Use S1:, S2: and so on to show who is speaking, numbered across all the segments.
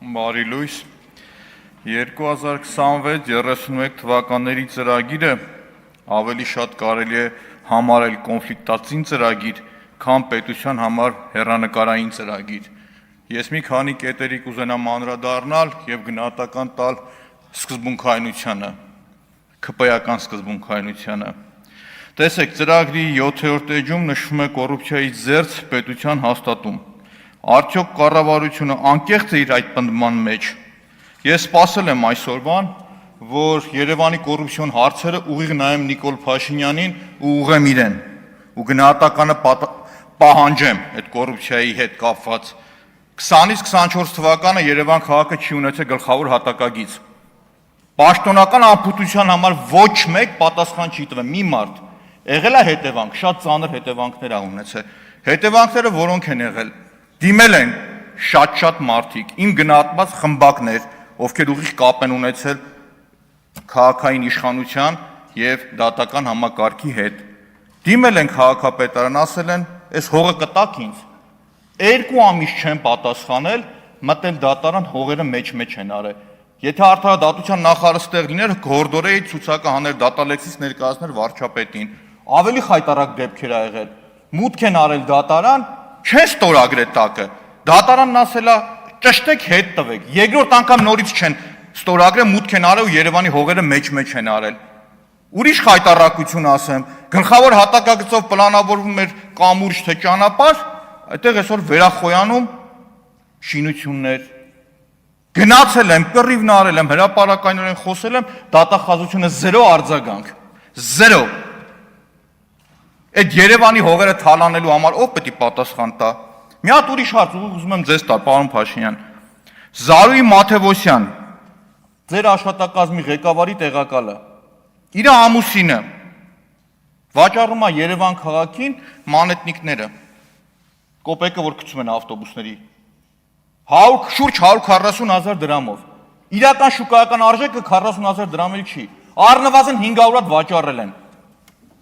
S1: Բարի լույս, 2026-31 թվականների ծրագիրը ավելի շատ կարելի է համարել կոնֆլիկտածին ծրագիր, քան պետության համար հեռանկարային ծրագիր։ Ես մի քանի կետերի կուզենամ անդրադառնալ եւ գնահատական տալ սկզբունքայնությանը, ՔՊ-ական սկզբունքայնությանը։ Տեսեք, ծրագրի 7-րդ էջում նշվում է կոռուպցիայի զերծ պետության հաստատում։ Արդյոք կառավարությունը անկեղծ է իր այդ պնդման մեջ։ Ես սպասել եմ այսօրվան, որ Երևանի կոռուպցիոն հարցերը ուղիղ նայեմ Նիկոլ Փաշինյանին ու ուղղեմ իրեն, ու գնահատականը պահանջեմ այդ կոռուպցիայի հետ կապված։ 20-ից 24 թվականը Երևան քաղաքը չի ունեցել գլխավոր հատակագիծ։ Պաշտոնական անփութության համար ոչ մեկ պատասխան չի տվել, մի մարդ։ Եղել է հետևանք, շատ ծանր հետևանքներ ա ունեցել։ Հետևանքները որոնք են եղել։ Դիմել են շատ մարդիկ, իմ գնահատված խմբակներ, ովքեր ուղիղ կապ են ունեցել քաղաքային իշխանության եւ դատական համակարգի հետ։ Դիմել են քաղաքապետարան, ասել են, «Էս հողը կտաք ինձ»։ 2 ամիս չեն պատասխանել, մտել դատարան, հողերը մեջ են արել։ Եթե արդարադատության նախարարը ստեղ լիներ, գորդորեի ցուցակը հաներ դատալեքսից ներկայացներ վարչապետին։ Ավելի խայտարակ դեպքեր ա եղել։ Մուտք են արել դատարան, չեն ստորագրել տակը։ Դատարանն ասել է ճշտեք հետ տվեք։ Երկրորդ անգամ նորից չեն ստորագրել, մուտք են արել ու Երևանի հողերը մեջ են արել։ Ուրիշ խայտարակություն ասեմ, գլխավոր հատակագծով պլանավորվում էր կամուրջ թե ճանապարհ, այդտեղ այսօր վերախոյանում շինություններ։ Գնացել եմ, կռիվն արել եմ, հրապարակայնորեն խոսել եմ, դատախազությունը 0 արձագանք։ 0։ Այդ Երևանի հողերը թալանելու համար ով պետք է պատասխան տա։ Մի հատ ուրիշ հարց ուզում եմ ձեզ տալ, պարոն Փաշինյան։ Զարուհի Մաթևոսյան, ձեր աշխատակազմի ղեկավարի տեղակալը, իր ամուսինը վաճառում է Երևան քաղաքին մանեթնիկները, կոպեկը, որ գցում են ավտոբուսների, շուրջ 140,000 դրամով։ Իրական շուկայական արժեքը 40,000 դրամել չի։ Առնվազն 500 հատ վաճառել են։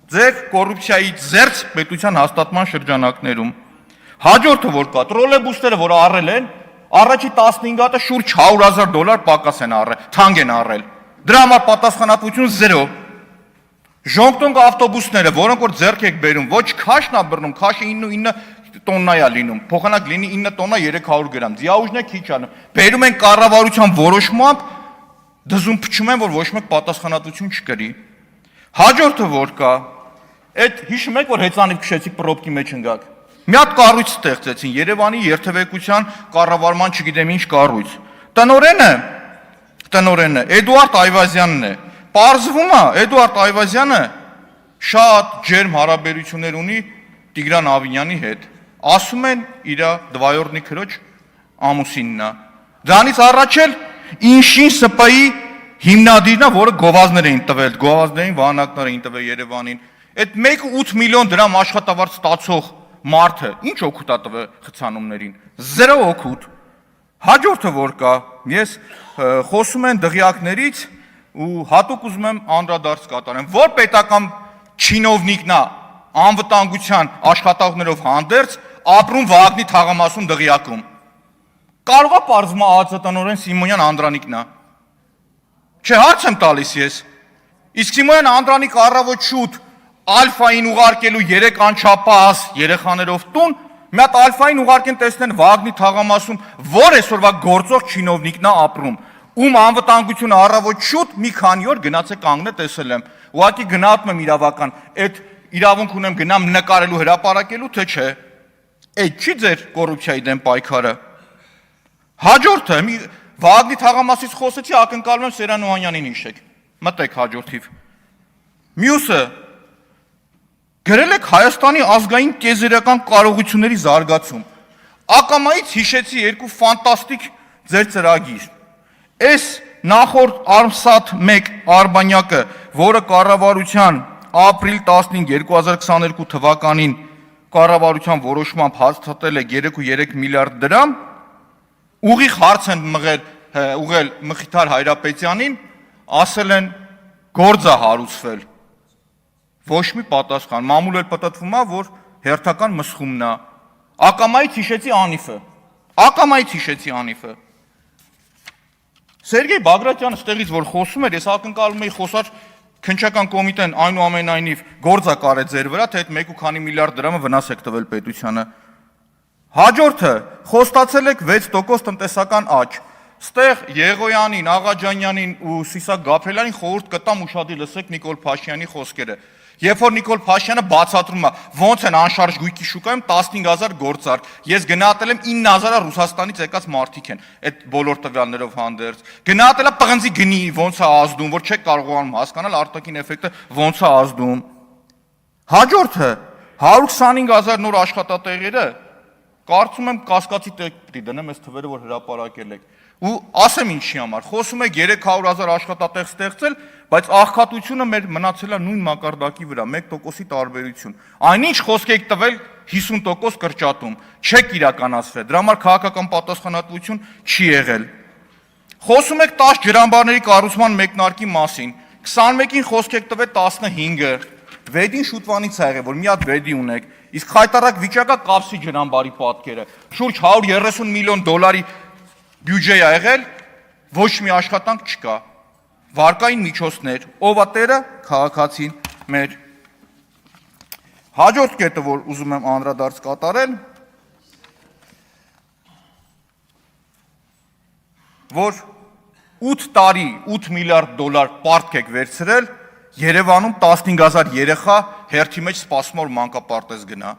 S1: Ձեր կոռուպցիայի զերծ պետության հաստատման շրջանակներում։ Հաջորդը որ կա, տրոլեյբուսները, որ առել են, առաջի 15 հատը շուրջ $100,000 պակաս են առել, թանկ են առել։ Դրա համար պատասխանատվություն 0։ Ժոնգտոնգ ավտոբուսները, որոնք որ ձեռք եք բերում, ոչ քաշն ա բռնում, քաշը 9 տոննա է լինում, փոխանակ լինի 9 տոննա 300 գրամ, ձիաուժն է քիչ անում։ Բերում են կառավարության որոշմամբ, դզում փչում են, որ ոչ մեկ պատասխանատվություն չկրի։ Հաջորդը որ կա, այդ հիշում եք, որ հեծանիվ քշեցիք պրոբկի մեջ ընկաք։ Մի հատ կառույց ստեղծեցին, Երևանի երթևեկության կառավարման չգիտեմ ինչ կառույց։ Տնօրենը Էդուարդ Այվազյանն է։ Պարզվում է, Էդուարդ Այվազյանը շատ ջերմ հարաբերություններ ունի Տիգրան Ավինյանի հետ։ Ասում են իր դվայորդնի քրոջ ամուսինն է։ Դրանից առաջ էլ Ինշին ՍՊ-ի հիմնադիրն է, որը գովազդներ էին տվել, գովազդային վահանակներ էին տվել Երևանին։ Այդ 1.8 միլիոն դրամ աշխատավարձ ստացող մարդը ինչ օգուտ է տվել խցանումներին։ 0 օգուտ։ Հաջորդը որ կա, ես խոսում եմ դղյակներից ու հատուկ ուզում եմ անդրադարձ կատարեմ, որ պետական չինովնիկն է անվտանգության աշխատողներով հանդերձ ապրում Վագնի թաղամասում դղյակում։ Կարող է պարզվում ԱԱԾ տնօրեն Սիմոնյան Անդրանիկն է։ Չէ, հարց եմ տալիս ես։ Իսկ Սիմոնյան Անդրանիկ առավոտ շուտ Ալֆային ուղարկելու 3 անչափահաս երեխաներով տուն, մի հատ Ալֆային ուղարկեն տեսնեն Վագնի թաղամասում, որ այսօրվա գործող չինովնիկն է ապրում, ում անվտանգությունը առավոտ շուտ մի քանի օր գնացեք կանգնել տեսել եմ։ Ուղղակի գնահատում եմ իրավական, այդ իրավունք ունեմ գնամ նկարելու հրապարակելու, թե չէ։ Այդ չի ձեր կոռուպցիայի դեմ պայքարը։ Հաջորդը Վագնի թաղամասից խոսեցի, ակնկալում եմ Սերան Օհանյանին հիշեք։ Մտեք հաջորդիվ։ Մյուսը գրել եք Հայաստանի ազգային տիեզերական կարողությունների զարգացում։ Ակամայից հիշեցի 2 ֆանտաստիկ ձեր ծրագիր։ Այս նախորդ Armsat-1 Արբանյակը, որը կառավարության ապրիլ 15, 2022 թվականին կառավարության որոշմամբ հաստատել է 3.3 միլիարդ դրամ, ուղիղ հարց են ուղղել Մխիթար Հայրապետյանին, ասել են գործ է հարուցվել։ Ոչ մի պատասխան, մամուլ էլ պտտվում է, որ հերթական մսխումն է։ Ակամայից հիշեցի Անիֆը։ Սերգեյ Բագրատյանը ստեղից որ խոսում էր, ես ակնկալում էի խոսար քննչական կոմիտեն այնուամենայնիվ գործակար է ձեր վրա, թե այդ 1.5 միլիարդ դրամը վնաս եք տվել պետությանը։ Հաջորդը խոստացել եք 6% տնտեսական աճ։ Ստեղ Եղոյանին, Աղաջանյանին ու Սիսակ Գաբրելյանին խորհուրդ կտամ ուշադիր լսեք Նիկոլ Փաշինյանի խոսքերը։ Երբ որ Նիկոլ Փաշինյանը բացատրում է, ոնց են անշարժ գույքի շուկայում 15000 գործար, ես գնահատել եմ 9000-ը Ռուսաստանից եկած մարդիկ են, այդ բոլոր տվյալներով հանդերձ։ Գնահատել է պղնձի գնի, ոնց է ազդում, որ չեք կարողանում հասկանալ արտաքին էֆեկտը ոնց է ազդում։ Հաջորդը 125000 նոր աշխատատեղերը, կարծում եմ կասկածի տակ պիտի դնեմ այս թվերը, որ հրապարակել եք։ Ու ասեմ ինչի համար, խոսում եք 300,000 աշխատատեղ ստեղծել, բայց աղքատությունը մեր մնացել է նույն մակարդակի վրա, 1%-ի տարբերություն։ Այնինչ խոսք եք տվել 50% կրճատում, չեք իրականացրել, դրա համար քաղաքական պատասխանատվություն չի եղել։ Խոսում եք 10 ջրամբարների կառուցման մեկնարկի մասին, 21-ին խոսք եք տվել 15-ը, վեդին շուտվանից ա եղել, որ մի հատ վեդի ունեք, իսկ խայտարակ վիճակա կապսի ջրամբարի պատկերը, շուրջ 130 միլիոն դոլարի բյուջե ա եղել, ոչ մի աշխատանք չկա, վարկային միջոցներ, ով ա տերը, քաղաքացին մեր։ Հաջորդ կետը, որ ուզում եմ անդրադարձ կատարել, որ 8 տարի 8 միլիարդ դոլար պարտք եք վերցրել, Երևանում 15000 երեխա հերթի մեջ սպասում որ մանկապարտեզ գնա։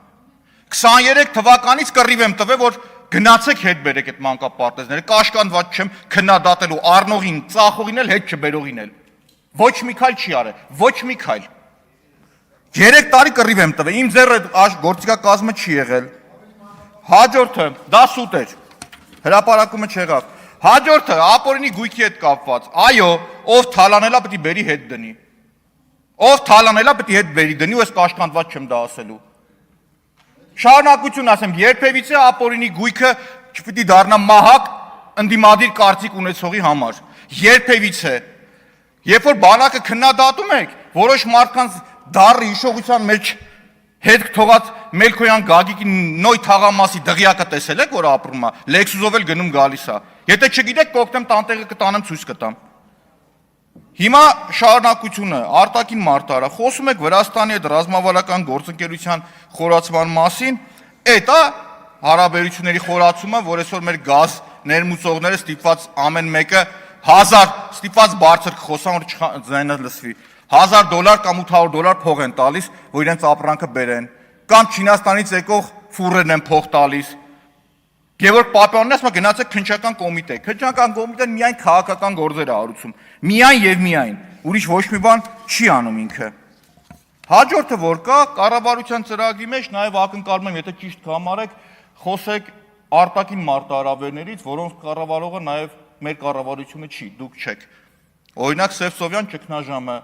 S1: 23 թվականից կռիվ եմ տվել, որ գնացեք հետ բերեք այդ մանկապարտեզները, կաշկանդված չեմ քննադատելու առնողին, ծախողին էլ հետ չբերողին էլ։ Ոչ մի քայլ չի արել, ոչ մի քայլ։ 3 տարի կռիվ եմ տվել, իմ ձեռը գործիքակազմը չի եղել։ Հաջորդը, դա սուտ էր, հրապարակումը չեղավ։ Հաջորդը ապօրինի գույքի հետ կապված, այո, ով թալանելա պետք է բերի հետ դնի։ Ով թալանելա պետք է հետ բերի դնի, ու ես կաշկանդված չեմ դա ասելու։ Շարունակություն ասեմ, երբևիցե ապօրինի գույքը չպիտի դառնա մահակ ընդդիմադիր կարծիք ունեցողի համար։ Երբևիցե։ Երբ որ բանակը քննադատում եք, որոշ մարդկանց դառը հիշողության մեջ հետ թողած Մելքոյան Գագիկի նոյ թաղամասի դղյակը տեսել եք, որ ապրում է, Լեքսուսով էլ գնում գալիս է։ Եթե չգիտեք, կօգնեմ տանտեղը կտանեմ ցույց կտամ։ Հիմա շարունակությունը, արտաքին մարտահրավեր, խոսում եք Վրաստանի հետ ռազմավարական գործընկերության խորացման մասին, այդ է հարաբերությունների խորացումը, որ այսօր մեր գազ ներմուծողները ստիպված ամեն մեկը 1000 ստիպված բարձր խոսան, որ ձայնը լսվի, $1000 կամ $800 փող են տալիս, որ իրենց ապրանքը բերեն, կամ Չինաստանից եկող ֆուրերն են փող տալիս։ Գևորգ Պապյանն ասում է գնացեք քննչական կոմիտե։ Քննչական կոմիտեն միայն քաղաքական գործեր է արում, միայն եւ միայն, ուրիշ ոչ մի բան չի անում ինքը։ Հաջորդը որ կա, կառավարության ծրագրի մեջ նաեւ ակնկալում եմ, եթե ճիշտ կհամարեք, խոսեք արտաքին մարտահրավերներից, որոնց կառավարողը նաեւ մեր կառավարությունը չի, դուք չեք։ Օրինակ Սևծովյան ճգնաժամը,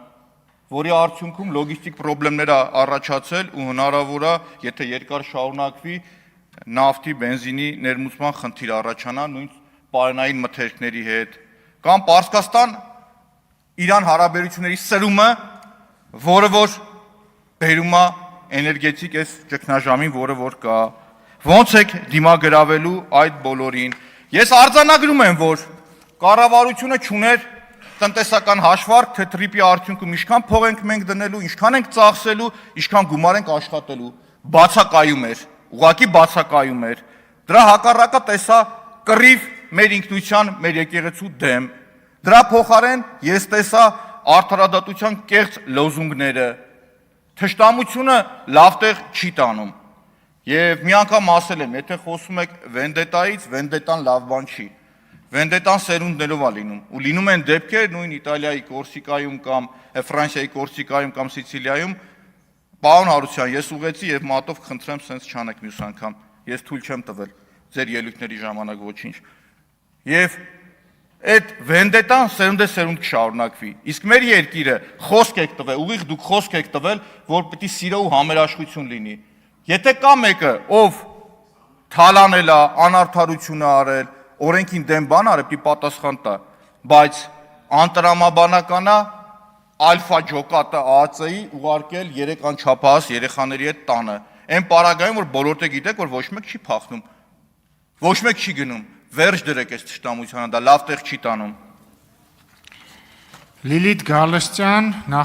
S1: որի արդյունքում լոգիստիկ խնդիրներ է առաջացել ու հնարավոր է, եթե երկար շարունակվի, նավթի, բենզինի ներմուծման խնդիր առաջանա նույն պարենային մթերքների հետ, կամ Պարսկաստան Իրան հարաբերությունների սրումը, որը որ բերում է էներգետիկ այս ճգնաժամին, որը որ կա, ոնց եք դիմագրավելու այդ բոլորին։ Ես արձանագրում եմ, որ կառավարությունը չուներ տնտեսական հաշվարկ, թե տրիպի արդյունքում ինչքան փող ենք մենք դնելու, ինչքան ենք ծախսելու, ինչքան գումար ենք աշխատելու, բացակայում էր, ուղղակի բացակայում էր։ Դրա հակառակը տեսա կռիվ մեր ինքնության, մեր եկեղեցու դեմ։ Դրա փոխարեն ես տեսա արդարադատության կեղծ լոզունգները։ Թշնամությունը լավ տեղ չի տանում։ Եվ մի անգամ ասել եմ, եթե խոսում եք վենդետայից, վենդետան լավ բան չի։ Վենդետան սերունդներով է լինում, ու լինում են դեպքեր նույն Իտալիայի Կորսիկայում կամ Ֆրանսիայի Կորսիկայում կամ Սիցիլիայում։ Պարոն Հարությունյան, ես ուղեցի եւ մատով խնդրեմ սենց չանեք մյուս անգամ։ Ես թույլ չեմ տվել ձեր ելույթների ժամանակ ոչինչ։ Եվ այդ վենդետան սերունդ կշարունակվի։ Իսկ մեր երկիրը խոսք եք տվել, ուղիղ դուք խոսք եք տվել, որ պիտի սիրո ու համերաշխություն լինի։ Եթե կա մեկը, ով թալանել է, անարդարություն է արել, օրենքին դեմ բան արել, պիտի պատասխան տա, բայց անտրամաբանական է ալֆա ջոկատը ԱԱՑ-ի ուղարկել 3 անչափահաս երեխաների հետ տանը։ Այն պարագայում, որ բոլորը գիտեք, որ ոչ մեկ չի փախնում, ոչ մեկ չի գնում, վերջ դրեք այս թշնամությանը, դա լավ տեղ չի տանում։
S2: Լիլիթ Գալստյան, նախ